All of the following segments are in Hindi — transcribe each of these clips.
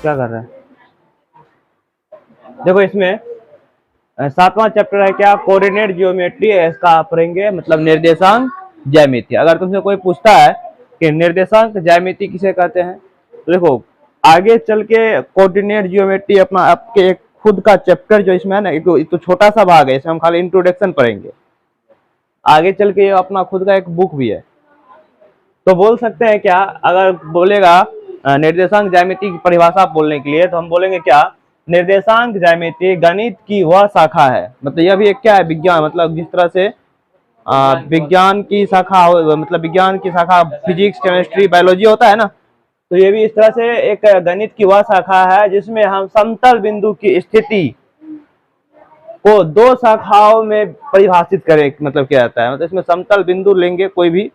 क्या कर रहा है? देखो इसमें 7वां चैप्टर है क्या, कोऑर्डिनेट जियोमेट्री है, इसका आप पढ़ेंगे मतलब निर्देशांक ज्यामिति। अगर तुमसे कोई पूछता है कि निर्देशांक ज्यामिति किसे कहते हैं, तो देखो आगे चल के कोऑर्डिनेट जियोमेट्री अपना आपके एक खुद का चैप्टर जो इसमें है ना, एक तो छोटा सा भाग है, इसमें हम खाली इंट्रोडक्शन पढ़ेंगे। आगे चल के ये अपना खुद का एक बुक भी है। तो बोल सकते हैं क्या, अगर बोलेगा निर्देशांक ज्यामिति की परिभाषा बोलने के लिए, तो हम बोलेंगे क्या, निर्देशांक ज्यामिति गणित की वह शाखा है, मतलब यह भी एक क्या है, विज्ञान, मतलब जिस तरह से विज्ञान की शाखा, मतलब विज्ञान की शाखा फिजिक्स केमिस्ट्री बायोलॉजी होता है ना, तो ये भी इस तरह से एक गणित की वह शाखा है जिसमें हम समतल बिंदु की स्थिति को दो शाखाओं में परिभाषित करें, मतलब क्या जाता है, मतलब इसमें समतल बिंदु लेंगे कोई भी,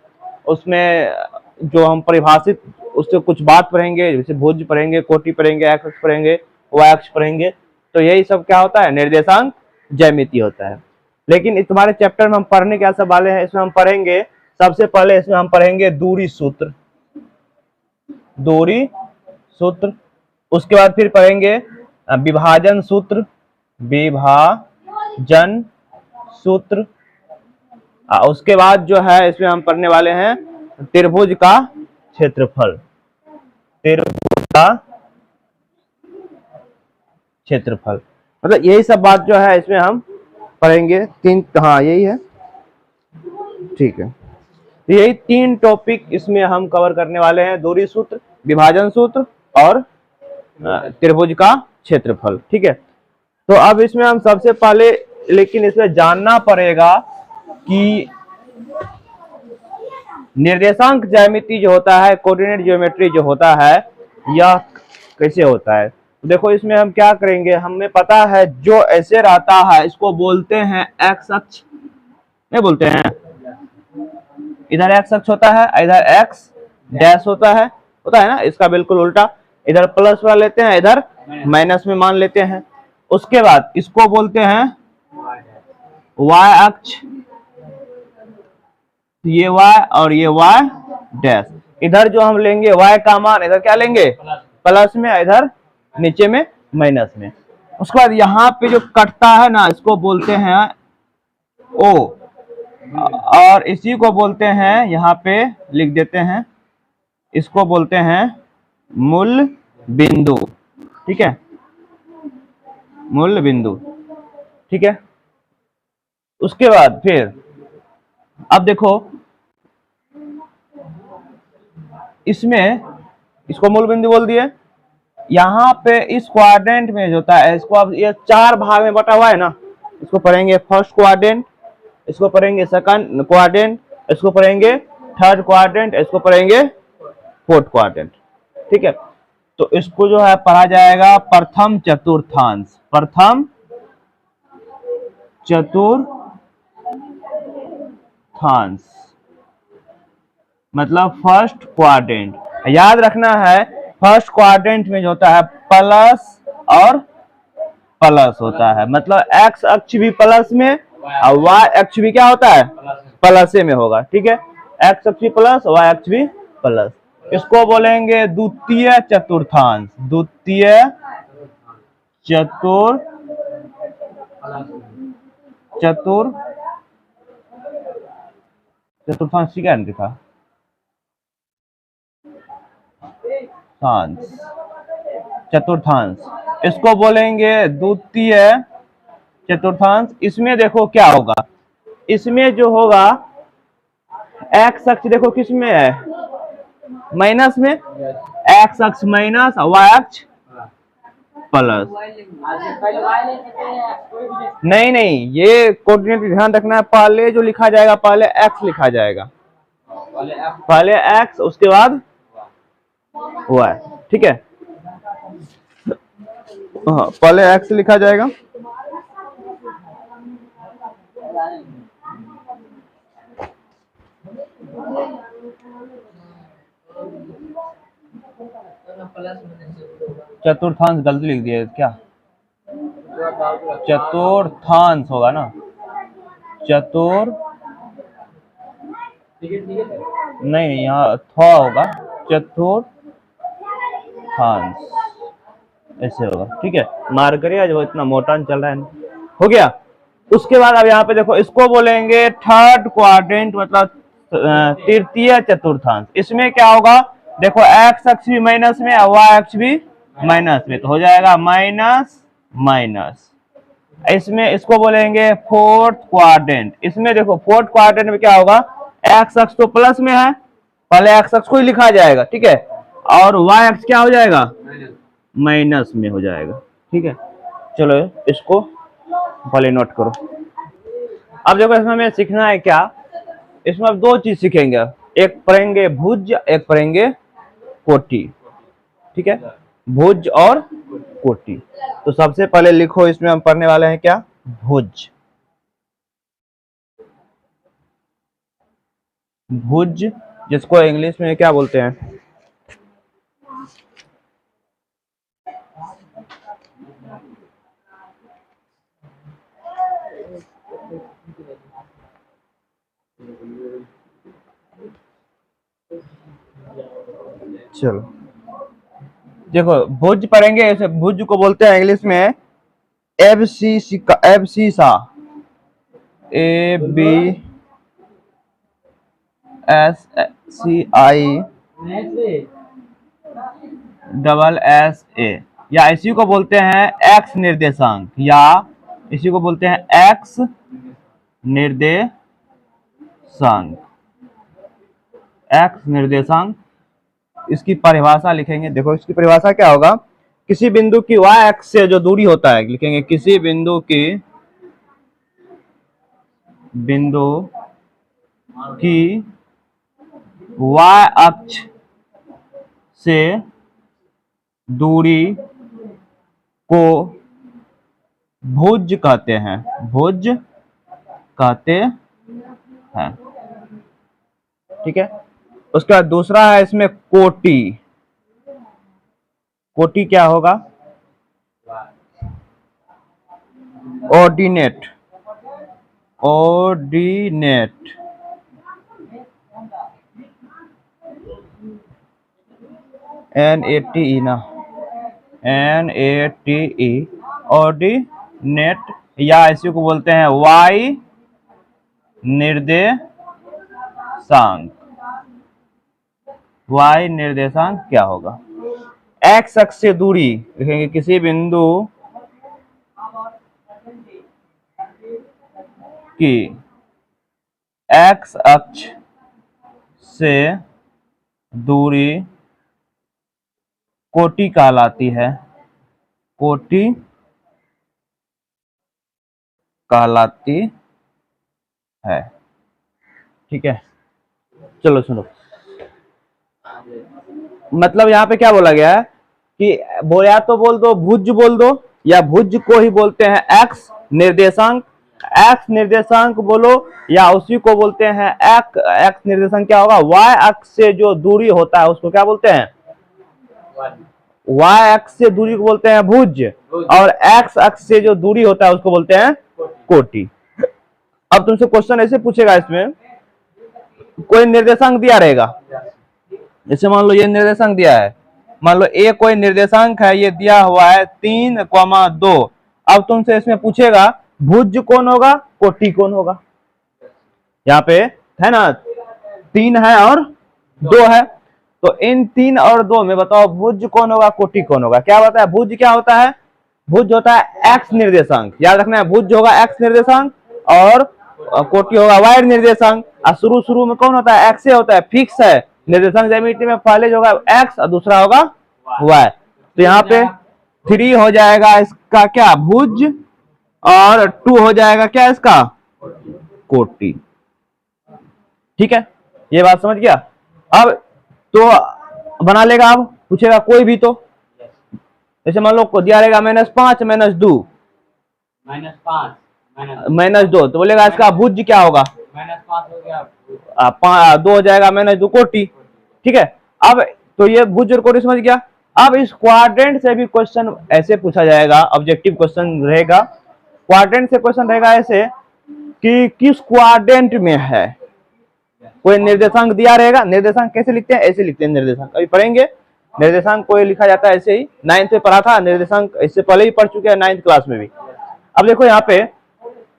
उसमें जो हम परिभाषित उससे कुछ बात पढ़ेंगे, जैसे भुज पढ़ेंगे, कोटि पढ़ेंगे, एक्स अक्ष पढ़ेंगे, वाई अक्ष पढ़ेंगे, तो यही सब क्या होता है, निर्देशांक ज्यामिति होता है। लेकिन तुम्हारे चैप्टर में हम पढ़ने क्या सब वाले हैं, इसमें हम पढ़ेंगे सबसे पहले, इसमें हम पढ़ेंगे दूरी सूत्र, दूरी सूत्र, उसके बाद फिर पढ़ेंगे विभाजन सूत्र, विभाजन सूत्र, उसके बाद जो है इसमें हम पढ़ने वाले हैं त्रिभुज का क्षेत्रफल, त्रिभुज का क्षेत्रफल, मतलब यही सब बात जो है इसमें हम पढ़ेंगे। तीन, हाँ यही है, ठीक है। तो यही 3 टॉपिक इसमें हम कवर करने वाले हैं, दूरी सूत्र, विभाजन सूत्र और त्रिभुज का क्षेत्रफल, ठीक है। तो अब इसमें हम सबसे पहले, लेकिन इसमें जानना पड़ेगा कि निर्देशांक ज्यामिति जो होता है, कोऑर्डिनेट ज्योमेट्री जो होता है, यह कैसे होता है। तो देखो इसमें हम क्या करेंगे, हमें पता है जो ऐसे रहता है इसको बोलते हैं एक्स अक्ष, नहीं बोलते हैं, इधर एक्स अक्ष होता है, इधर एक्स डैश होता है ना, इसका बिल्कुल उल्टा, इधर प्लस वाला लेते हैं, इधर माइनस में मान लेते हैं। उसके बाद इसको बोलते हैं वाई अक्ष, ये y और ये y डैश, इधर जो हम लेंगे y का मान, इधर क्या लेंगे प्लस में, इधर नीचे में माइनस में। उसके बाद यहाँ पे जो कटता है ना, इसको बोलते हैं O, और इसी को बोलते हैं, यहाँ पे लिख देते हैं, इसको बोलते हैं मूल बिंदु, ठीक है, मूल बिंदु, ठीक है। उसके बाद फिर अब देखो इसमें, इसको मूल बिंदु बोल दिए, यहाँ पे इस क्वाड्रेंट में जो होता है, इसको अब ये 4 भाग में बटा हुआ है ना, इसको पढ़ेंगे फर्स्ट क्वाड्रेंट, इसको पढ़ेंगे सेकंड क्वाड्रेंट, इसको पढ़ेंगे थर्ड क्वाड्रेंट, इसको पढ़ेंगे फोर्थ क्वाड्रेंट, ठीक है। तो इसको जो है पढ़ा जाएगा प्रथम चतुर्थांश, प्रथम चतुर्थांश, मतलब फर्स्ट क्वाड्रेंट। याद रखना है फर्स्ट क्वाड्रेंट में जो होता है प्लस और प्लस होता है, मतलब एक्स अक्ष भी प्लस में और वाई अक्ष भी क्या होता है, प्लस में होगा, ठीक है। एक्स अक्ष भी प्लस, वाई अक्ष भी प्लस, इसको बोलेंगे द्वितीय चतुर्थांश, द्वितीय चतुर्थांश, क्या लिखा, चतुर्थांश, इसको बोलेंगे द्वितीय चतुर्थांश। इसमें देखो क्या होगा, इसमें जो होगा एक्स अक्ष देखो किस में है, माइनस में, एक्स अक्ष माइनस और वाई अक्ष प्लस, नहीं ये कोऑर्डिनेट ध्यान रखना है, पहले जो लिखा जाएगा पहले एक्स लिखा जाएगा, पहले एक्स उसके बाद वाई, ठीक है, हाँ पहले एक्स लिखा जाएगा, चतुर्थांश गलती लिख दिया क्या, चतुर्थांश होगा ना, नहीं यहाँ थ होगा, चतुर्थांश, ऐसे होगा, ठीक है। मार्क करिए, जो इतना मोटा चल रहा है। हो गया। उसके बाद अब यहाँ पे देखो, इसको बोलेंगे थर्ड क्वाड्रेंट, मतलब तृतीय चतुर्थांश। इसमें क्या होगा, देखो एक्स अक्ष भी माइनस में और वाई अक्ष भी माइनस में, तो हो जाएगा माइनस माइनस। इसमें इसको बोलेंगे फोर्थ क्वाड्रेंट। इसमें देखो फोर्थ क्वाड्रेंट में क्या होगा, एक्स अक्ष तो प्लस में है, पहले एक्स अक्ष को ही लिखा जाएगा, ठीक है, और वाई अक्ष क्या हो जाएगा, माइनस में हो जाएगा, ठीक है। चलो इसको पहले नोट करो। अब देखो इसमें हमें सीखना है क्या, इसमें अब दो चीज सीखेंगे, एक पढ़ेंगे भुज, एक पढ़ेंगे कोटि, ठीक है, भुज और कोटि। तो सबसे पहले लिखो, इसमें हम पढ़ने वाले हैं क्या, भुज। भुज जिसको इंग्लिश में क्या बोलते हैं, चलो देखो भुज पढ़ेंगे, ऐसे भुज को बोलते हैं इंग्लिश में एब्सिसा, ABSCI डबल SA, या इसी को बोलते हैं एक्स निर्देशांक, या इसी को बोलते हैं एक्स निर्देशांक, एक्स निर्देशांक। इसकी परिभाषा लिखेंगे, देखो इसकी परिभाषा क्या होगा, किसी बिंदु की y अक्ष से जो दूरी होता है, लिखेंगे किसी बिंदु की y अक्ष से दूरी को भुज कहते हैं, भुज कहते हैं, ठीक है। उसके बाद दूसरा है इसमें कोटि। कोटि क्या होगा, ऑर्डिनेट, ऑर्डिनेट, NATE ना, NATE, ऑर्डिनेट, या इसी को बोलते हैं वाई निर्देशांक। वाई निर्देशांक क्या होगा, एक्स अक्ष से दूरी, लिखेंगे किसी बिंदु की एक्स अक्ष से दूरी कोटि कहलाती है, कोटि कहलाती है, ठीक है। चलो सुनो, मतलब यहाँ पे क्या बोला गया है कि या तो बोल दो भुज बोल दो, या भुज को ही बोलते हैं एक्स निर्देशांक, एक्स निर्देशांक बोलो, या उसी को बोलते हैं एक्स निर्देशांक क्या होगा, वाई अक्ष से जो दूरी होता है उसको क्या बोलते हैं, वाई अक्ष से दूरी को बोलते हैं भुज, और एक्स अक्ष से जो दूरी होता है उसको बोलते हैं कोटि। अब तुमसे क्वेश्चन ऐसे पूछेगा, इसमें कोई निर्देशांक दिया रहेगा, जैसे मान लो ये निर्देशांक दिया है, मान लो ए कोई निर्देशांक है, ये दिया हुआ है 3,2। अब तुमसे इसमें पूछेगा भुज कौन होगा, कोटि कौन होगा। यहाँ पे है ना 3 है और 2 है, तो इन 3 और 2 में बताओ भुज कौन होगा, कोटि कौन होगा। क्या बताया, भुज क्या होता है, भुज होता है एक्स निर्देशांक, याद रखना है, भुज होगा एक्स निर्देशांक और कोटि होगा वाई निर्देशांक। और शुरू में कौन होता है, एक्स होता है, फिक्स है निर्देशांक ज्यामिति में, पहले जो होगा एक्स और दूसरा होगा वाई। तो यहाँ पे 3 हो जाएगा इसका क्या, भुज, और 2 हो जाएगा क्या इसका, कोटि, ठीक है। ये बात समझ गया। अब तो बना लेगा, अब पूछेगा कोई भी, तो जैसे मान लो को दिया रहेगा -5 -2, -2, तो बोलेगा इसका भुज क्या होगा, -5 हो गया, 2 हो जाएगा -2 कोटि, ठीक है। अब तो ये भुज और कोटि समझ गया। अब इस क्वाड्रेंट से भी क्वेश्चन ऐसे पूछा जाएगा, ऑब्जेक्टिव क्वेश्चन रहेगा, क्वाड्रेंट से क्वेश्चन रहेगा ऐसे कि किस क्वाड्रेंट में है, कोई निर्देशांक दिया रहेगा, निर्देशांक कैसे लिखते हैं, ऐसे लिखते हैं निर्देशांक, अभी पढ़ेंगे। निर्देशांक को लिखा जाता है ऐसे ही, 9th में पढ़ा था निर्देशांक, इससे पहले ही पढ़ चुके हैं 9th क्लास में भी। अब देखो यहाँ पे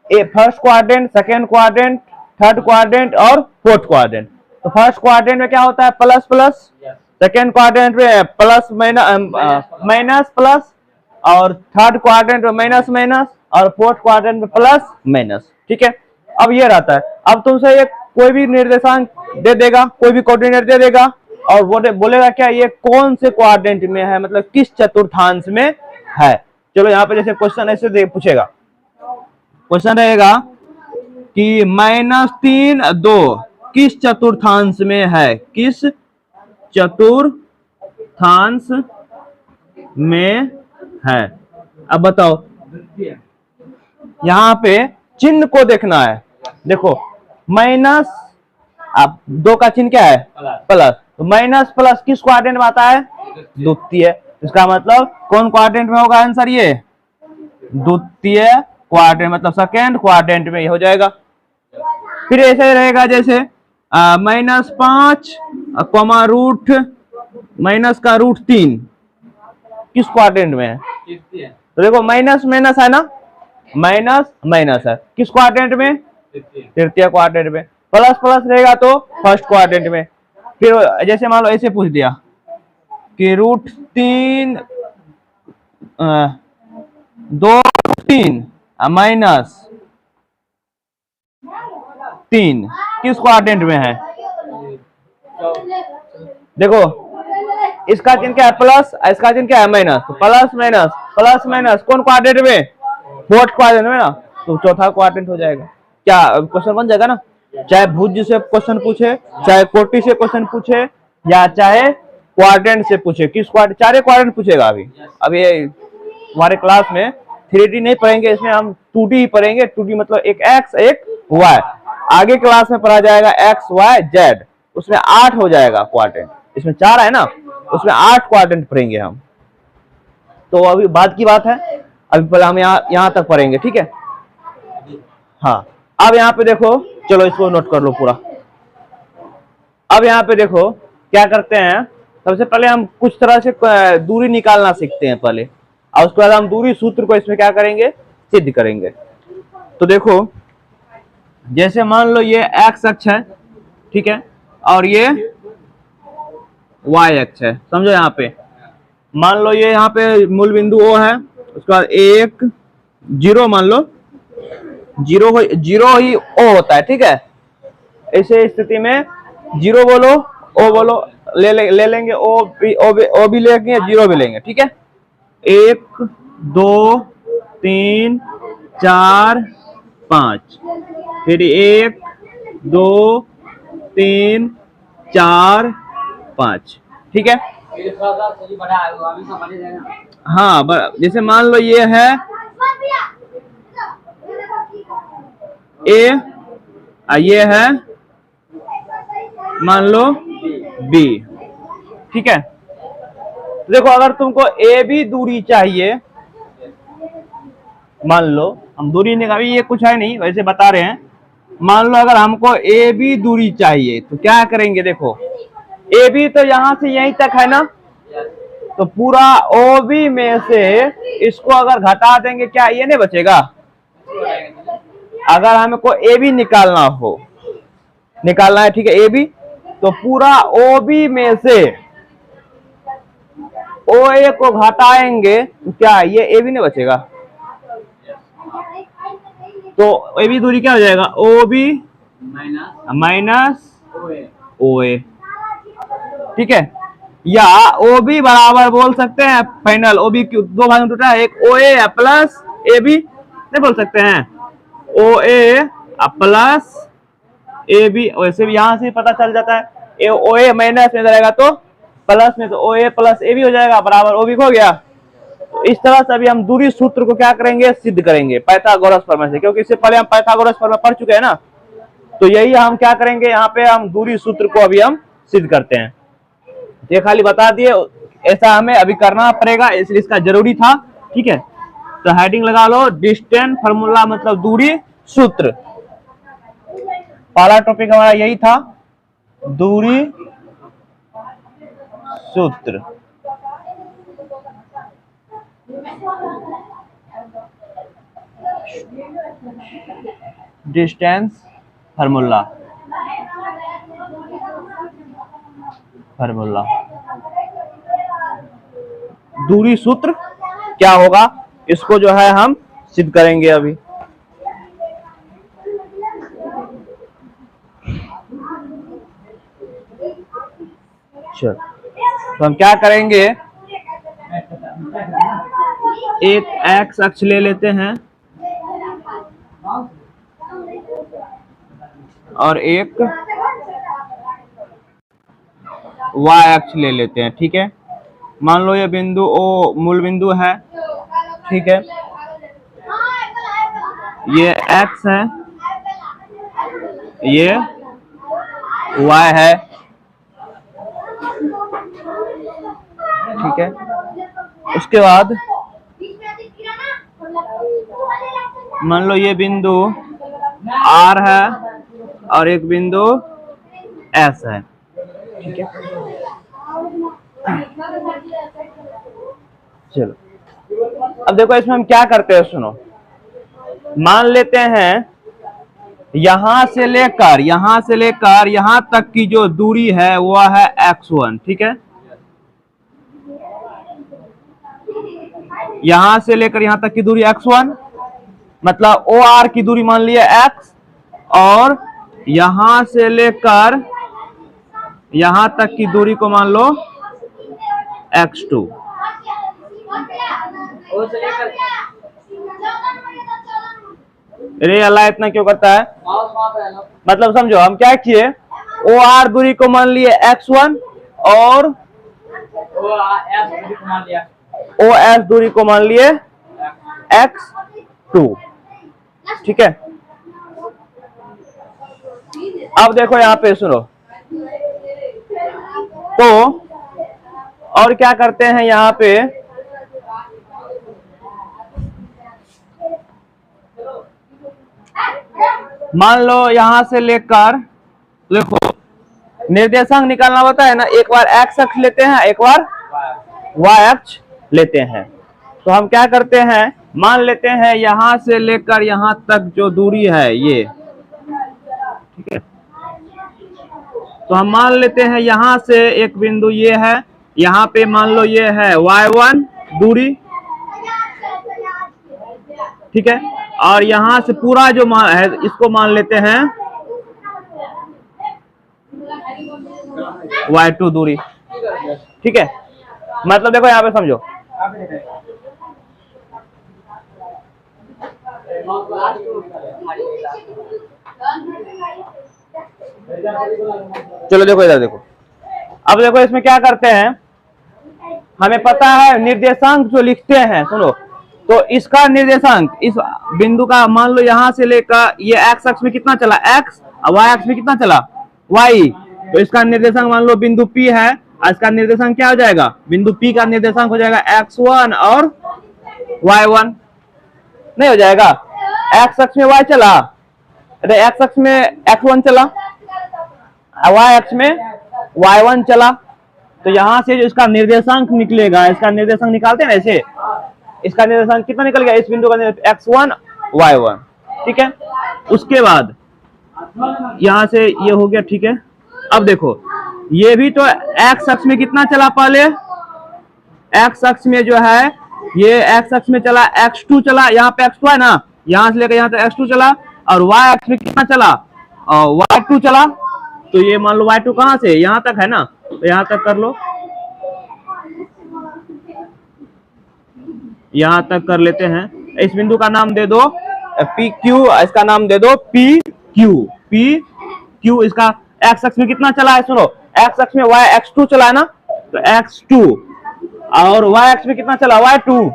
first quadrant, second quadrant, third quadrant और फोर्थ क्वाड्रेंट। तो फर्स्ट क्वाड्रेंट में क्या होता है प्लस प्लस, सेकेंड क्वाड्रेंट में प्लस माइनस प्लस, और थर्ड क्वाड्रेंट में माइनस माइनस, और फोर्थ क्वाड्रेंट में प्लस माइनस। ठीक है, अब ये रहता है। अब तुमसे ये कोई भी निर्देशांक दे देगा, कोई भी कोऑर्डिनेट दे देगा और बोलेगा क्या ये कौन से क्वाड्रेंट में है, मतलब किस चतुर्थांश में है। चलो यहाँ पे जैसे क्वेश्चन ऐसे पूछेगा, क्वेश्चन रहेगा कि -3 2 किस चतुर्थांश में है, किस चतुर्थांश में है। अब बताओ, यहाँ पे चिन्ह को देखना है। देखो माइनस, अब 2 का चिन्ह क्या है प्लस, तो माइनस प्लस किस क्वाड्रेंट में आता है, द्वितीय। इसका मतलब कौन क्वाड्रेंट में होगा आंसर, ये द्वितीय क्वाड्रेंट, मतलब सेकेंड क्वाड्रेंट में हो जाएगा। फिर ऐसे रहेगा जैसे -5 रूट माइनस का √3 किस क्वाड्रेंट में है, तो देखो माइनस माइनस है ना, माइनस माइनस है किस क्वाड्रेंट में, तृतीय क्वाड्रेंट में। प्लस प्लस रहेगा तो फर्स्ट क्वाड्रेंट में। फिर जैसे मान लो ऐसे पूछ दिया कि √3 2 3 -3 किस क्वाड्रेंट में है। देखो इसका चिन्ह क्या है प्लस, इसका चिन्ह क्या है माइनस, तो प्लस माइनस कौन क्वाड्रेंट में, फोर्थ क्वाड्रेंट में ना, तो चौथा क्वाड्रेंट हो जाएगा। क्या क्वेश्चन बन जाएगा ना, चाहे भुज से क्वेश्चन पूछे, चाहे कोटि से क्वेश्चन पूछे, या चाहे क्वाड्रेंट से पूछे, किस क्वाड्रेंट, चारे क्वाड्रेंट पूछेगा। अभी ये हमारे क्लास में 3D नहीं पढ़ेंगे, इसमें हम 2D ही पढ़ेंगे। 2D मतलब एक एक्स एक वाई, आगे क्लास में पढ़ा जाएगा एक्स वाई जेड, उसमें 8 हो जाएगा क्वाड्रेंट, इसमें 4 है ना, उसमें 8 क्वाड्रेंट पढ़ेंगे हम। तो अभी बाद की बात है, अभी पहले हम यहाँ तक पढ़ेंगे, ठीक है। हाँ अब यहाँ पे देखो, चलो इसको नोट कर लो पूरा। अब यहाँ पे देखो क्या करते हैं, सबसे पहले हम कुछ तरह से दूरी निकालना सीखते हैं पहले, और उसके बाद हम दूरी सूत्र को इसमें क्या करेंगे, सिद्ध करेंगे। तो देखो जैसे मान लो ये x अक्ष है, ठीक है, और ये y अक्ष है, समझो। यहाँ पे मान लो ये यहाँ पे मूल बिंदु O है, उसके बाद 1 0 मान लो, 0 ही O होता है, ठीक है। ऐसे स्थिति में 0 बोलो O बोलो, ले लेंगे O भी लेंगे, 0 भी लेंगे, ठीक है। 1 2 3 4 5, फिर 1 2 3 4 5, ठीक है। हाँ जैसे मान लो ये है A, ये है मान लो B, ठीक है। तो देखो अगर तुमको AB दूरी चाहिए, मान लो हम दूरी निकाली, ये कुछ है नहीं वैसे बता रहे हैं। मान लो अगर हमको AB दूरी चाहिए तो क्या करेंगे, देखो AB तो यहां से यहीं तक है ना, तो पूरा OB में से इसको अगर घटा देंगे क्या ये नहीं बचेगा। अगर हमको AB निकालना है, ठीक है, AB, तो पूरा OB में से OA को घटाएंगे तो क्या ये AB नहीं बचेगा। तो AB दूरी क्या हो जाएगा, OB माइनस OA, ठीक है। या OB बराबर बोल सकते हैं फाइनल, OB की 2 भाग में टूटा है, एक OA प्लस AB नहीं बोल सकते हैं, OA प्लस AB। वैसे भी यहां से पता चल जाता है, OA माइनस में रहेगा तो प्लस में, तो OA प्लस AB हो जाएगा बराबर OB हो गया। तो इस तरह से अभी हम दूरी सूत्र को क्या करेंगे, सिद्ध करेंगे पाइथागोरस प्रमेय से, क्योंकि इससे पहले हम पाइथागोरस प्रमेय पढ़ चुके हैं ना। तो यही हम क्या करेंगे, यहाँ पे हम दूरी सूत्र को अभी हम सिद्ध करते हैं। ये खाली बता दिए, ऐसा हमें अभी करना पड़ेगा, इसलिए इसका जरूरी था, ठीक है। तो हेडिंग लगा लो, डिस्टेंस फार्मूला मतलब दूरी सूत्र। पहला टॉपिक हमारा यही था, दूरी सूत्र। डिस्टेंस फार्मूला, फार्मूला दूरी सूत्र क्या होगा, इसको जो है हम सिद्ध करेंगे अभी। चलो तो हम क्या करेंगे, एक एक्स अक्ष ले लेते हैं और एक वाई अक्ष ले लेते हैं। ठीक है, मान लो ये बिंदु ओ मूल बिंदु है। ठीक है, ये एक्स है, ये वाई है। ठीक है, उसके बाद मान लो ये बिंदु आर है और एक बिंदु एस है। ठीक है, चलो अब देखो इसमें हम क्या करते हैं, सुनो। मान लेते हैं यहां से लेकर यहां तक की जो दूरी है वह है x1। ठीक है, यहां से लेकर यहां तक की दूरी x1, मतलब OR की दूरी मान लिया x, और यहां से लेकर यहां तक की दूरी को मान लो x2। अरे अल्लाह इतना क्यों करता है, मतलब समझो हम क्या किए, OR दूरी को मान लिए x1 और OS दूरी को मान लिए x2। ठीक है, अब देखो यहां पे सुनो, तो और क्या करते हैं यहां पे, मान लो यहां से लेकर, देखो निर्देशांक निकालना होता है ना, एक बार x अक्ष लेते हैं, एक बार y अक्ष लेते हैं। तो हम क्या करते हैं, मान लेते हैं यहां से लेकर यहां तक जो दूरी है ये। ठीक है, तो हम मान लेते हैं यहां से एक बिंदु ये है, यहां पे मान लो ये है y1 दूरी। ठीक है, और यहां से पूरा जो मान है इसको मान लेते हैं y2 दूरी। ठीक है, मतलब देखो यहां पे समझो, चलो देखो इधर देखो, अब देखो इसमें क्या करते हैं, हमें पता है निर्देशांक जो लिखते हैं, सुनो, तो इसका निर्देशांक इस बिंदु का मान लो यहां से लेकर ये x अक्ष में कितना चला x, और y अक्ष में कितना चला y, तो इसका निर्देशांक मान लो बिंदु P है, इसका निर्देशांक क्या हो जाएगा, बिंदु P का निर्देशांक हो जाएगा x1 और y1, नहीं हो जाएगा, x अक्ष में y चला, अरे x अक्ष में x1 चला, y अक्ष में y1 चला, तो यहां से जो इसका निर्देशांक निकलेगा, इसका निर्देशांक निकालते हैं ना ऐसे, इसका निर्देशांक कितना निकल गया, इस बिंदु का x1 y1। ठीक है, उसके बाद यहां से ये हो गया। ठीक है, अब देखो ये भी तो x अक्ष में कितना चला, पहले x अक्ष में जो है ये x अक्ष में चला x2 चला, यहाँ पे x2 है ना, यहां से लेकर यहां तक x2 चला, और y अक्ष में कितना चला y2 चला, तो ये मान लो y2 कहां से यहां तक है ना, तो यहां तक कर लो, यहां तक कर लेते हैं। इस बिंदु का नाम दे दो PQ, इसका नाम दे दो PQ, इसका x अक्ष में कितना चला है, सुनो x अक्ष में y x2 चला है ना, तो x2, और y अक्ष में कितना चला y2।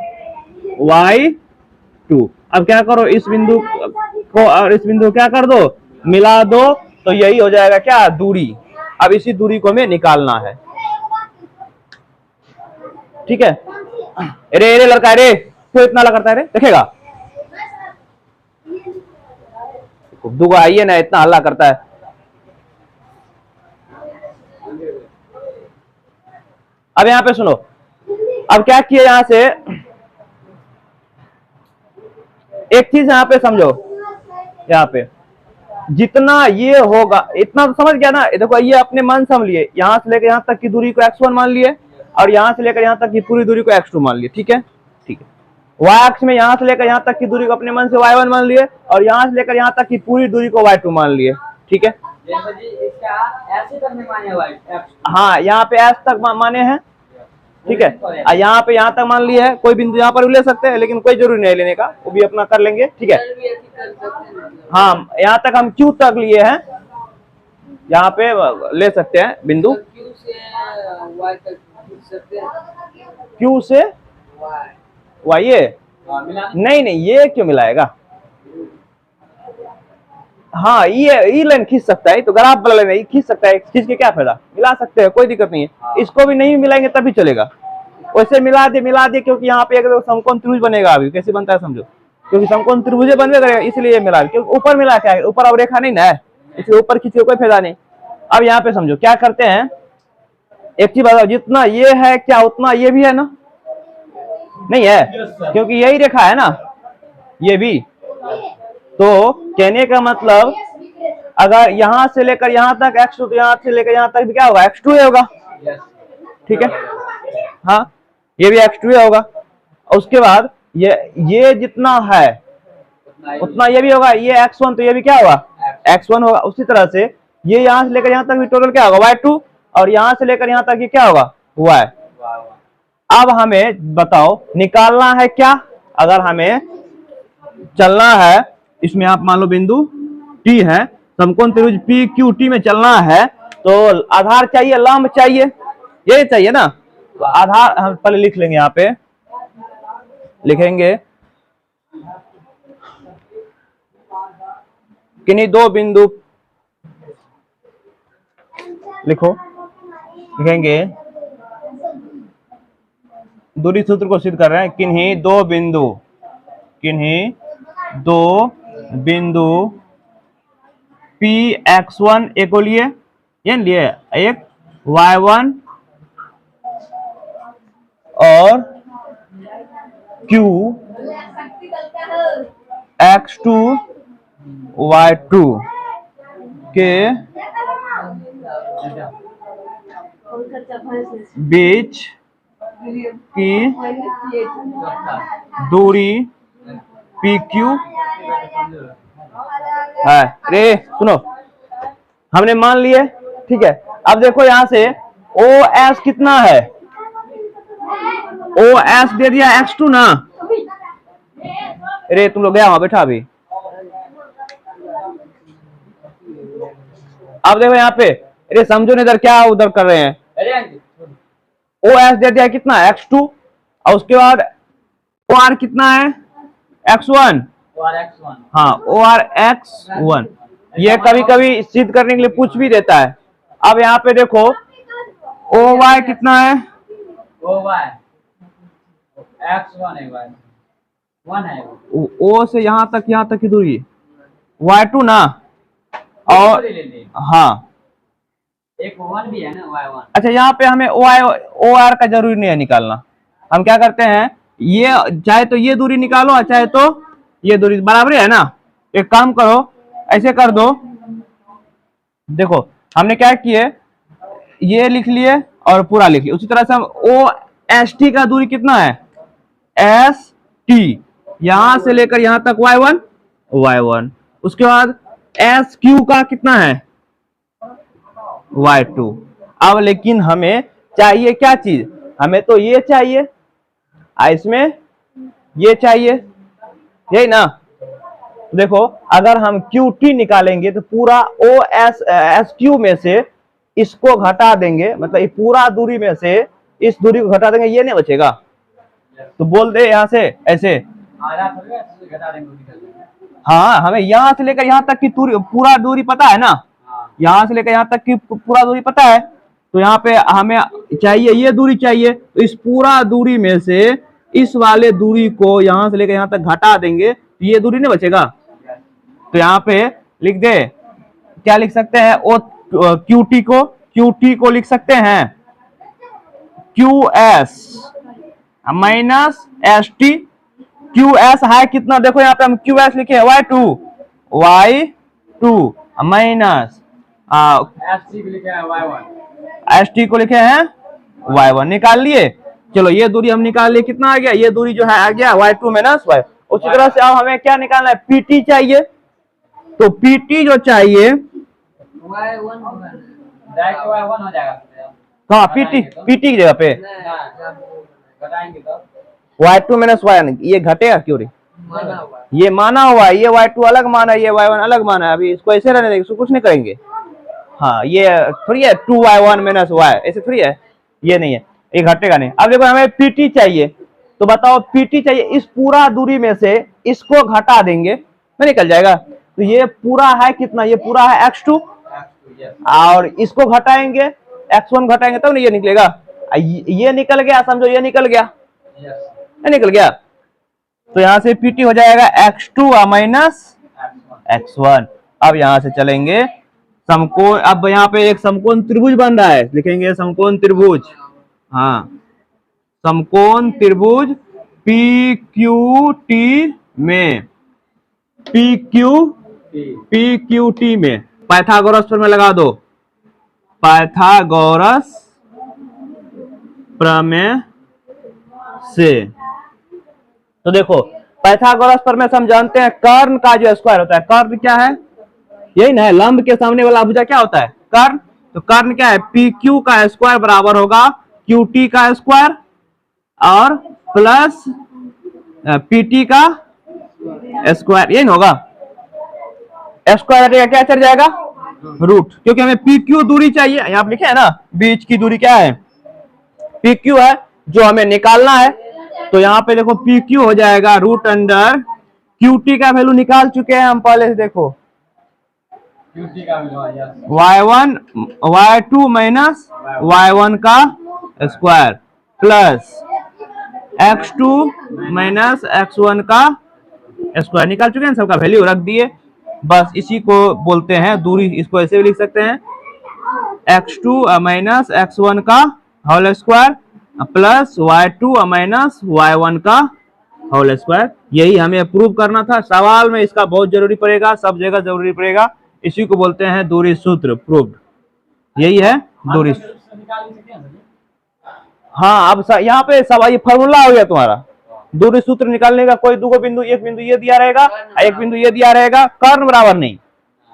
अब क्या करो, इस बिंदु को और इस बिंदु क्या कर दो, मिला दो, तो यही हो जाएगा क्या, दूरी। अब इसी दूरी को हमें निकालना है। ठीक है, अरे अरे लड़का, अरे क्यों इतना हल्ला करता है रे, देखेगा दुगो आइए ना, इतना हल्ला करता है। अब यहां पे सुनो, अब क्या किए, यहां से एक चीज यहाँ पे समझो, यहाँ पे जितना ये होगा इतना तो समझ गया ना। देखो ये अपने मन समझ लिए, यहाँ से लेकर यहाँ तक की दूरी को x1 मान लिए और यहाँ से लेकर यहाँ तक की पूरी दूरी को x2 मान लिए। ठीक है, ठीक है। y अक्ष में यहाँ से लेकर यहाँ तक की दूरी को अपने मन से y1 मान लिए और यहाँ से लेकर यहाँ तक की पूरी दूरी को y2 मान लिए। ठीक है, हाँ यहाँ पे s तक माने हैं। ठीक है, यहाँ पे यहाँ तक मान लिया है, कोई बिंदु यहाँ पर भी ले सकते हैं लेकिन कोई जरूरी नहीं लेने का, वो भी अपना कर लेंगे। ठीक है, हाँ यहाँ तक हम Q तक लिए हैं, यहाँ पे ले सकते हैं बिंदु Q से Y। ये नहीं नहीं ये क्यों मिलाएगा, हाँ ये लाइन खींच सकता है, तो ग्राफ वाला लाइन खींच सकता है, खींच के क्या फायदा, मिला सकते हैं, कोई दिक्कत नहीं है। इसको भी नहीं मिलाएंगे तभी चलेगा, वैसे मिला दे क्योंकि यहाँ पे अगर समकोण त्रिभुज बनेगा। अभी कैसे बनता है समझो, क्योंकि समकोण त्रिभुज बनने करेगा इसलिए मिला, क्योंकि ऊपर मिला क्या है, ऊपर अब रेखा नहीं ना है, इसलिए ऊपर खींचे कोई फायदा नहीं। अब यहाँ पे समझो क्या करते हैं, एक चीज बताओ, जितना ये है क्या उतना ये भी है ना, नहीं है, क्योंकि यही रेखा है ना ये भी। तो कहने का मतलब अगर यहाँ से लेकर यहाँ तक x2 तो यहाँ से लेकर यहाँ तक भी क्या होगा, x2 होगा। ठीक है, हाँ ये भी x2 होगा। उसके बाद ये जितना है उतना ये भी होगा, ये x1 तो ये भी क्या होगा, x1 होगा। उसी तरह से ये यहाँ से लेकर यहाँ तक भी टोटल क्या होगा, y2, और यहाँ से लेकर यहाँ तक ये क्या होगा, y। अब हमें बताओ निकालना है क्या, अगर हमें चलना है इसमें, आप मान लो बिंदु T है, समकोण त्रिभुज PQT में चलना है तो आधार चाहिए, लंब चाहिए, ये चाहिए ना। तो आधार हम पहले लिख लेंगे, यहाँ पे लिखेंगे किन्हीं दो बिंदु, लिखो, लिखेंगे दूरी सूत्र को सिद्ध कर रहे हैं, किन्हीं दो बिंदु Px1 एक को लिए, ये लिए एक y1 और Qx2 y2 के बीच की दूरी PQ है। रे सुनो, हमने मान लिए। ठीक है, अब देखो यहां से OS कितना है, OS दे दिया x2 ना। रे तुम लोग गया वहां बैठा अभी। अब देखो यहाँ पे, अरे समझो नहीं इधर क्या उधर कर रहे हैं। OS दे दिया कितना, x2, और उसके बाद OR कितना है, x1। हाँ ORX1, ये कभी कभी सिद्ध करने के लिए पूछ भी देता है। अब यहाँ पे देखो OY कितना है, O से यहाँ तक की दूरी y2 ना, और हाँ एक 1 भी है ना, y1। अच्छा यहाँ पे हमें OR का जरूरी नहीं है निकालना, हम क्या करते हैं, ये चाहे तो ये दूरी निकालो चाहे तो ये दूरी, बराबर है ना। एक काम करो, ऐसे कर दो, देखो हमने क्या किए, ये लिख लिए और पूरा लिख लिया। उसी तरह से हम OST का दूरी कितना है, ST, यहां से लेकर यहां तक y1, उसके बाद SQ का कितना है, y2। अब लेकिन हमें चाहिए क्या चीज, हमें तो ये चाहिए, इसमें ये चाहिए, यही ना। देखो अगर हम QT निकालेंगे तो पूरा SQ में से इसको घटा देंगे, मतलब ये पूरा दूरी में से इस दूरी को घटा देंगे, ये नहीं बचेगा। तो बोल दे यहाँ से ऐसे, हाँ हमें यहाँ से लेकर यहाँ तक की पूरा दूरी पता है ना, यहाँ से लेकर यहाँ तक की पूरा दूरी पता है। तो यहाँ पे हमें चाहिए ये दूरी चाहिए, तो इस पूरा दूरी में से इस वाले दूरी को यहाँ से लेकर यहाँ तक घटा देंगे तो ये दूरी नहीं बचेगा। तो यहाँ पे लिख दे, क्या लिख सकते हैं, QT को लिख सकते हैं QS minus ST Q S है कितना, देखो यहाँ पे हम क्यू एस लिखे y2 माइनस ST को लिखा है Y1। एस टी को लिखे हैं y1, निकाल लिए। चलो ये दूरी हम निकाल लिए, कितना आ गया, ये दूरी जो है आ गया y2 माइनस y। उसी तरह से अब हमें क्या निकालना है, pt चाहिए। तो pt जो चाहिए Y1 डायरेक्ट Y1 हो जाएगा। हाँ, pt की जगह पे घटाएंगे तो y2 माइनस y1, ये घटेगा क्यों रे, माना हुआ ये माना हुआ है, ये y2 अलग माना है, ये y1 अलग माना है। अभी इसको ऐसे रहने देंगे, इसको कुछ नहीं करेंगे। हाँ, ये थोड़ी है 2y1 माइनस y, ऐसे थोड़ी है, ये नहीं है, ये घटेगा नहीं। अब देखो हमें pt चाहिए, तो बताओ pt चाहिए, इस पूरा दूरी में से इसको घटा देंगे तो निकल जाएगा। तो ये पूरा है कितना, ये पूरा है x2 और इसको घटाएंगे x1 घटाएंगे तब नहीं ये निकलेगा। ये निकल गया, समझो ये निकल गया, ये निकल गया। तो यहां से pt हो जाएगा x2 माइनस x1। अब यहां से चलेंगे समकोण, अब यहाँ पे एक समकोण त्रिभुज बन रहा है, लिखेंगे समकोण त्रिभुज। हाँ, समकोण त्रिभुज PQT में, PQT में पाइथागोरस प्रमेय लगा दो, पाइथागोरस प्रमेय से। तो देखो पाइथागोरस प्रमेय से हम जानते हैं कर्ण का जो स्क्वायर होता है, कर्ण क्या है, यही ना है, लंब के सामने वाला भुजा क्या होता है, कर्ण। तो कर्ण क्या है, PQ का स्क्वायर बराबर होगा QT का स्क्वायर और प्लस PT का स्क्वायर, यही ना होगा। स्क्वायर क्या चल जाएगा, रूट, क्योंकि हमें PQ दूरी चाहिए, यहाँ पे लिखे है ना, बीच की दूरी क्या है, PQ है जो हमें निकालना है। तो यहाँ पे देखो PQ हो जाएगा रूट अंडर QT का वैल्यू निकाल चुके हैं हम पहले से, देखो QT का y1 y2 माइनस y1 का square plus x2 minus x1 का स्क्वायर, निकाल चुके हैं, सबका वैल्यू रख दिए। बस इसी को बोलते हैं दूरी, इसको ऐसे भी लिख सकते हैं x2 माइनस x1 का whole square plus y2 minus y1 का होल स्क्वायर। यही हमें प्रूव करना था, सवाल में इसका बहुत जरूरी पड़ेगा, सब जगह जरूरी पड़ेगा, इसी को बोलते हैं दूरी सूत्र, प्रूव्ड। यही है दूरी। हाँ, अब यहाँ पे सब ये फॉर्मूला हो गया तुम्हारा, दूरी सूत्र निकालने का। कोई दो बिंदु, एक बिंदु ये दिया रहेगा, एक बिंदु ये दिया रहेगा, कर्ण बराबर नहीं,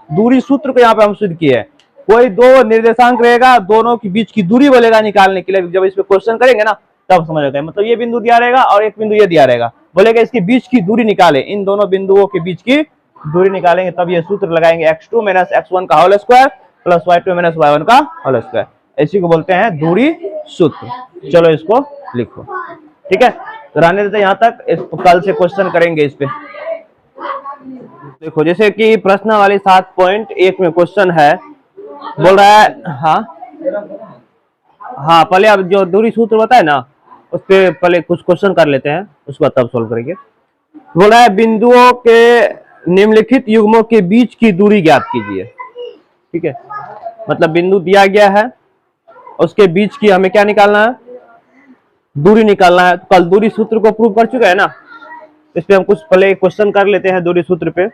दूरी सूत्र को यहाँ पे हम सिद्ध किए हैं। कोई दो निर्देशांक रहेगा, दोनों के बीच की दूरी बोलेगा निकालने के लिए, जब इस पे क्वेश्चन करेंगे ना तब समझ आता है। मतलब ये बिंदु दिया रहेगा और एक बिंदु ये दिया रहेगा, बोलेगा इसके बीच की दूरी निकाले, इन दोनों बिंदुओं के बीच की दूरी निकालेंगे, तब ये सूत्र लगाएंगे x2 माइनस x1 का whole square plus y2 minus y1 का होल स्क्वायर। इसी को बोलते हैं दूरी सूत्र। चलो इसको लिखो, ठीक है, तो रहने देते यहाँ तक, कल से क्वेश्चन करेंगे इस पे। देखो जैसे कि प्रश्न वाली 7.1 में क्वेश्चन है, बोल रहा है, हाँ पहले अब जो दूरी सूत्र बताए ना उस पे पहले कुछ क्वेश्चन कर लेते हैं, उसको तब सोल्व करेंगे। बोल रहा है बिंदुओं के निम्नलिखित युग्मों के बीच की दूरी ज्ञात कीजिए, ठीक है, मतलब बिंदु दिया गया है, उसके बीच की हमें क्या निकालना है, दूरी निकालना है। तो कल दूरी सूत्र को प्रूव कर चुके हैं ना, इस पे हम कुछ पहले क्वेश्चन कर लेते हैं दूरी सूत्र पे।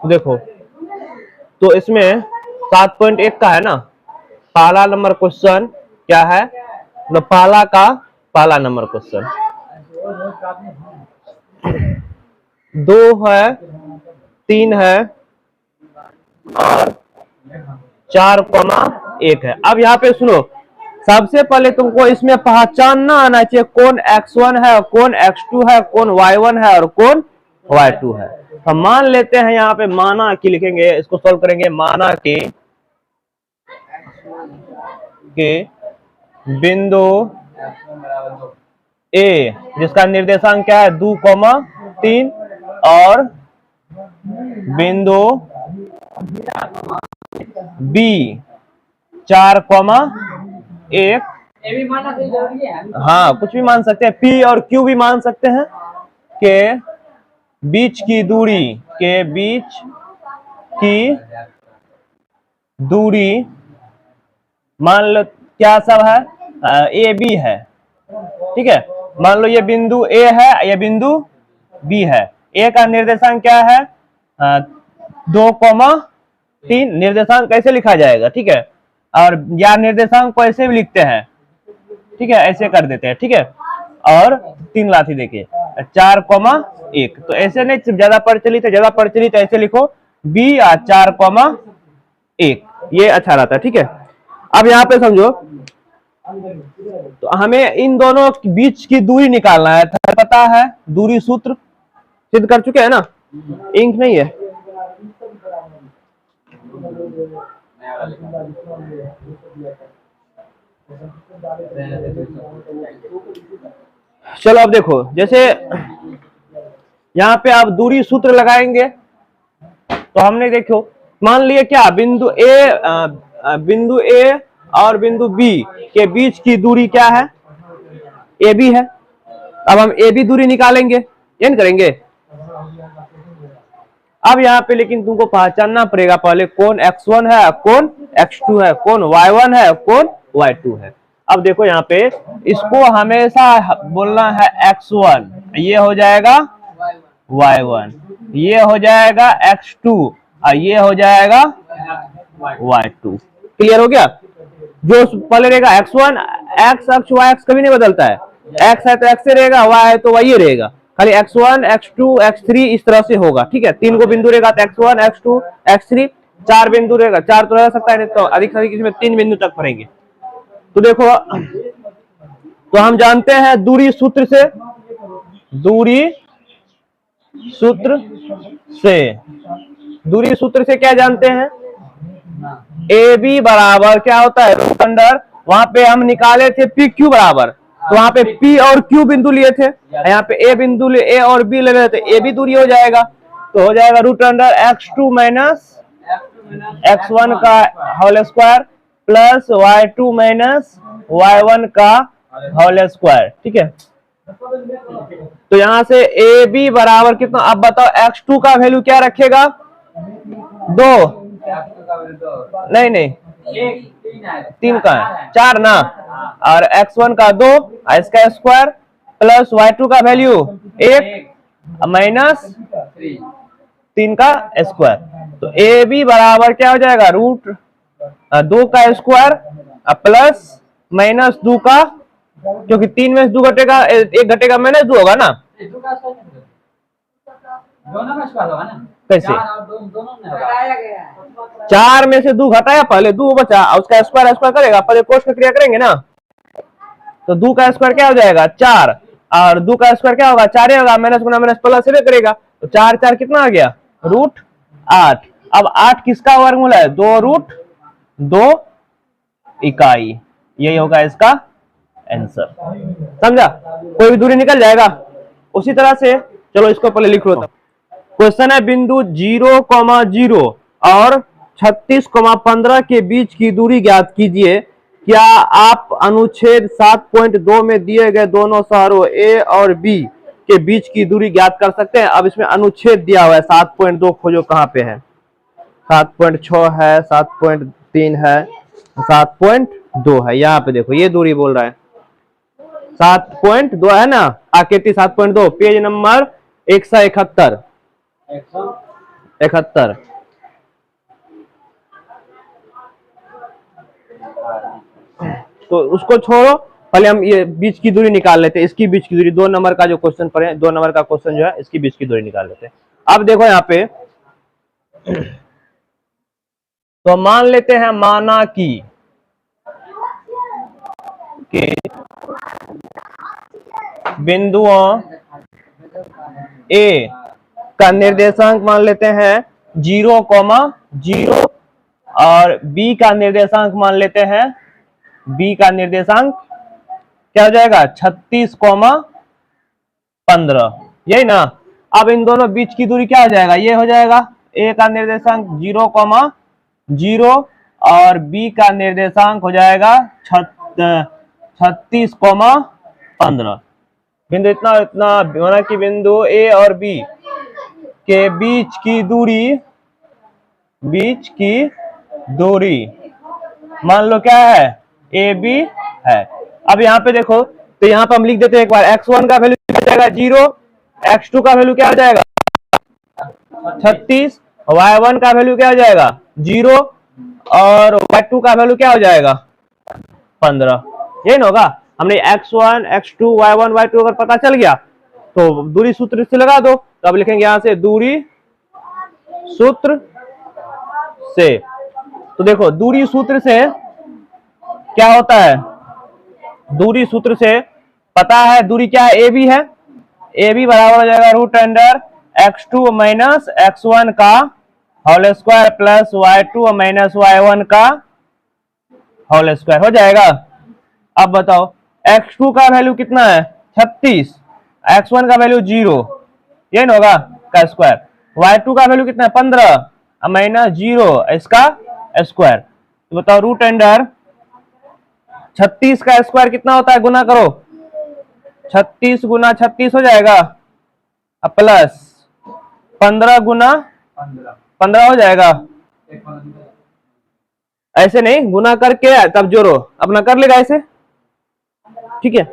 देखो तो इसमें 7.1 का है ना, पहला नंबर क्वेश्चन क्या है, मतलब पहला नंबर क्वेश्चन 2 है, 3 है और 4,1 है। अब यहाँ पे सुनो, सबसे पहले तुमको इसमें पहचानना आना चाहिए कौन x1 है, कौन x2 है, कौन y1 है और कौन y2 है। हम मान लेते हैं, यहाँ पे माना कि लिखेंगे, इसको सॉल्व करेंगे, माना कि बिंदु A जिसका निर्देशांक क्या है 2,3 और बिंदु B 4,1, भी मानना तो जरूरी है। हाँ कुछ भी मान सकते हैं, P और Q भी मान सकते हैं, के बीच की दूरी मान लो क्या सब है, AB है, ठीक है, मान लो ये बिंदु ए है, ये बिंदु बी है। ए का निर्देशांक क्या है? 2,3। निर्देशांक कैसे लिखा जाएगा? ठीक है, और या निर्देशांक को ऐसे भी लिखते हैं, ठीक है, ऐसे कर देते हैं, ठीक है। और 3 लाठी देखिए 4,1। तो ऐसे नहीं, ज्यादा प्रचलित है, ज्यादा प्रचलित ऐसे लिखो बी 4,1, ये अच्छा रहता है, ठीक है। अब यहाँ पे समझो, तो हमें इन दोनों के बीच की दूरी निकालना है, पता है दूरी सूत्र सिद्ध कर चुके हैं ना। इंक नहीं है, चलो अब देखो, जैसे यहाँ पे आप दूरी सूत्र लगाएंगे तो हमने देखो मान लिया क्या बिंदु ए और बिंदु बी के बीच की दूरी क्या है? ए बी है। अब हम ए बी दूरी निकालेंगे, ये नहीं करेंगे। अब यहाँ पे लेकिन तुमको पहचानना पड़ेगा पहले कौन x1 है, कौन x2 है, कौन y1 है, कौन y2 है। अब देखो यहाँ पे इसको हमेशा बोलना है x1, ये हो जाएगा y1, ये हो जाएगा x2 और ये हो जाएगा y2। क्लियर हो गया? जो पहले रहेगा x1, x अक्ष y अक्ष कभी नहीं बदलता है, x है तो x से रहेगा, y है तो y ही रहेगा, खाली x1 x2 x3 इस तरह से होगा, ठीक है। 3 को बिंदु रहेगा तो x1 x2 x3, 4 बिंदु रहेगा, 4 तो रह सकता है, तो अधिक से अधिक इसमें 3 बिंदु तक पड़ेंगे। तो देखो, तो हम जानते हैं दूरी सूत्र से, दूरी सूत्र से क्या जानते हैं? ए बी बराबर क्या होता है? रूट अंडर, वहां पे हम निकाले थे पी क्यू बराबर, तो वहां पे पी और क्यू बिंदु लिए थे, यहाँ पे ए बिंदु ले, ए और बी ले रहे थे, ए बी दूरी हो जाएगा, तो हो जाएगा root under x2 minus x1 का whole square plus y2 minus y1 का होल स्क्वायर, ठीक है। तो यहां से ए बी बराबर कितना? अब बताओ x2 का वैल्यू क्या रखेगा? 2 नहीं 3 का है, 4 ना, और x1 का 2 इसका स्क्वायर प्लस y2 का वैल्यू 1 माइनस 3 का स्क्वायर। तो ए बी बराबर क्या हो जाएगा? रूट 2 का स्क्वायर प्लस माइनस 2 का, क्योंकि 3 में से 2 घटेगा, 1 घटेगा, माइनस 2 होगा ना। दोनों में स्क्वायर होगा ना, कैसे? 4 में से 2 घटाया, पहले 2 बचा, उसका स्क्वायर करेगा, पहले कोष्ठ का क्रिया करेंगे ना, तो 2 का स्क्वायर क्या हो जाएगा? 4, और 2 का स्क्वायर क्या होगा? 4 ही होगा, माइनस गुना माइनस प्लस से करेगा, तो 4 4 कितना आ गया? रूट 8। अब 8 किसका वर्गमूल है? 2 रूट 2 इकाई, यही होगा इसका आंसर। समझा? कोई भी दूरी निकल जाएगा। उसी तरह से चलो इसको पहले लिख लो। क्वेश्चन है बिंदु 0,0 और 36,15 के बीच की दूरी ज्ञात कीजिए। क्या आप अनुच्छेद 7.2 में दिए गए दोनों शहरों ए और बी के बीच की दूरी ज्ञात कर सकते हैं? अब इसमें अनुच्छेद दिया हुआ है, 7.2 खोजो कहाँ पे है। 7.6 है, 7.3 है, 7.2 है, यहाँ पे देखो ये दूरी बोल रहा है 7.2 है ना, आकृति 7.2, पेज नंबर 171। तो उसको छोड़ो, पहले हम ये बीच की दूरी निकाल लेते हैं। इसकी बीच की दूरी 2 नंबर का जो क्वेश्चन पढ़े, 2 नंबर का क्वेश्चन जो है, इसकी बीच की दूरी निकाल लेते हैं। अब देखो यहाँ पे, तो मान लेते हैं, माना कि बिंदुओं ए का निर्देशांक मान लेते हैं 0,0 और बी का निर्देशांक मान लेते हैं, बी का निर्देशांक क्या हो जाएगा? 36,15, यही ना। अब इन दोनों बीच की दूरी क्या हो जाएगा? ये हो जाएगा ए का निर्देशांक 0,0 और बी का निर्देशांक हो जाएगा 36,15। बिंदु इतना माना कि बिंदु ए और बी के बीच की दूरी मान लो क्या है? ए बी है। अब यहाँ पे देखो तो यहाँ पर हम लिख देते हैं एक बार, x1 का वैल्यू क्या आ जाएगा 0, x2 का वैल्यू क्या आ जाएगा 36, y1 का वैल्यू क्या आ जाएगा 0 और y2 का वैल्यू क्या हो जाएगा 15। ये ना होगा, हमने x1 x2 y1 y2 अगर पता चल गया तो दूरी सूत्र से लगा दो। तो अब लिखेंगे यहां से दूरी सूत्र से। तो देखो दूरी सूत्र से क्या होता है, दूरी सूत्र से पता है दूरी क्या है, AB है, AB बराबर हो जाएगा root under x2 minus x1 का whole square plus y2 minus y1 का होल स्क्वायर हो जाएगा। अब बताओ x2 का वैल्यू कितना है 36, x1 का वैल्यू 0, ये ना होगा का स्क्वायर, y2 का वैल्यू कितना है 15 माइनस 0 इसका स्क्वायर। तो बताओ रूट अंडर 36 का स्क्वायर कितना होता है, गुना करो, 36 गुना 36 हो जाएगा प्लस 15 गुना 15 हो जाएगा। ऐसे नहीं, गुना करके तब जोड़ो, अपना कर लेगा ऐसे, ठीक है।